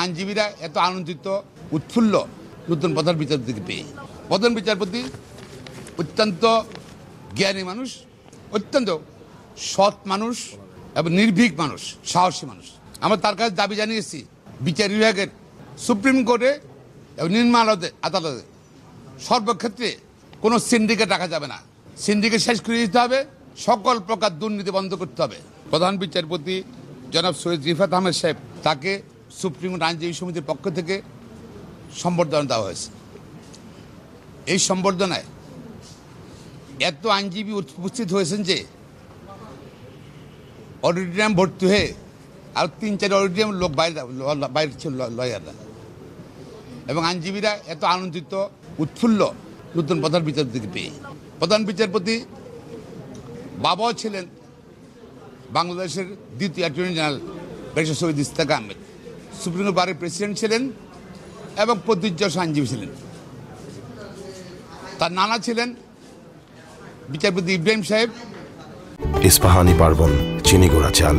আইনজীবীরা এত আনন্দিত উৎফুল্ল নতুন প্রধান বিচারপতিকে পেয়ে। প্রধান বিচারপতি অত্যন্ত জ্ঞানী মানুষ, অত্যন্ত সৎ মানুষ এবং নির্ভীক মানুষ, সাহসী মানুষ। আমরা তার কাছে দাবি জানিয়েছি বিচার বিভাগের সুপ্রিম কোর্টে এবং নিম্ন আদালতে সর্বক্ষেত্রে কোনো সিন্ডিকেট রাখা যাবে না। সিন্ডিকেট শেষ করে দিতে হবে, সকল প্রকার দুর্নীতি বন্ধ করতে হবে। প্রধান বিচারপতি জনাব সৈয়দ রিফাত আহমেদ সাহেব, তাকে সুপ্রিম কোর্ট আইনজীবী সমিতির পক্ষ থেকে সম্বর্ধনা দেওয়া হয়েছে। এই সম্বর্ধনায় এত আইনজীবী উপস্থিত হয়েছেন যে অডিটোরিয়াম ভর্তি হয়ে আর 3-4 অডিটোরিয়াম লোক বাইরে ছিল লয়াররা, এবং আইনজীবীরা এত আনন্দিত উৎফুল্ল নতুন প্রধান বিচারপতিকে পেয়ে। প্রধান বিচারপতি বাবাও ছিলেন বাংলাদেশের দ্বিতীয় attorney general barrister Syed Ishtiaq Ahmed, supreme court বারের প্রেসিডেন্ট ছিলেন এবং প্রতিজ্ঞ আইনজীবী ছিলেন। তার নানা ছিলেন বিচারপতি ইব্রাহিম সাহেব। ইস্পাহানি পার্বণ, চিনি গুঁড়া চাল,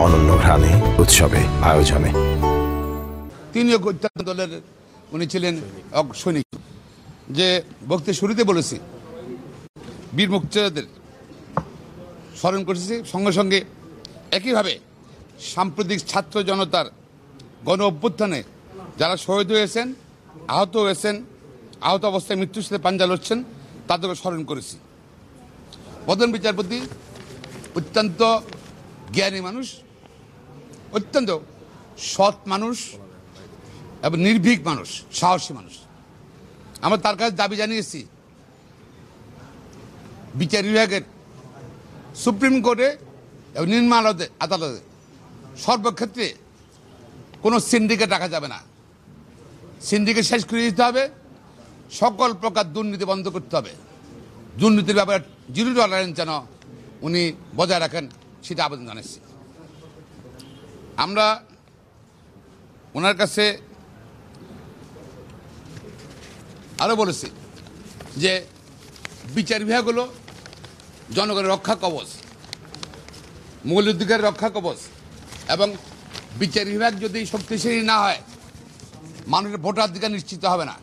অনন্য ঘ্রাণে, উৎসবে আয়োজনে। তিনিও অত্যন্ত দলের উনি ছিলেন সৈনিক। যে বক্তৃতার শুরুতে বলেছি, বীর মুক্তিযোদ্ধাদের স্মরণ করেছি, সঙ্গে সঙ্গে একইভাবে সাম্প্রতিক ছাত্র জনতার গণ অভ্যুত্থানে যারা শহীদ হয়েছেন, আহত হয়েছেন, আহত অবস্থায় মৃত্যুর সাথে পাঞ্জা লড়ছেন, তাদেরকে স্মরণ করেছি। প্রধান বিচারপতি অত্যন্ত জ্ঞানী মানুষ, অত্যন্ত সৎ মানুষ এবং নির্ভীক মানুষ, সাহসী মানুষ। আমরা তার কাছে দাবি জানিয়েছি বিচার বিভাগের সুপ্রিম কোর্টে এবং নিম্ন আদালতে সর্বক্ষেত্রে কোনো সিন্ডিকেট রাখা যাবে না। সিন্ডিকেট শেষ করে দিতে হবে, সকল প্রকার দুর্নীতি বন্ধ করতে হবে। দুর্নীতির ব্যাপারে জিরো টলারেন্স যেন উনি বজায় রাখেন, সেটা আবেদন জানাচ্ছি। আমরা ওনার কাছে আরও বলেছি যে বিচার বিভাগ হলো জনগণের রক্ষা কবচ, মৌলিকাধিকারের রক্ষা কবচ, এবং বিচার বিভাগ যদি শক্তিশালী না হয় মানুষের ভোটাধিকার নিশ্চিত হবে না।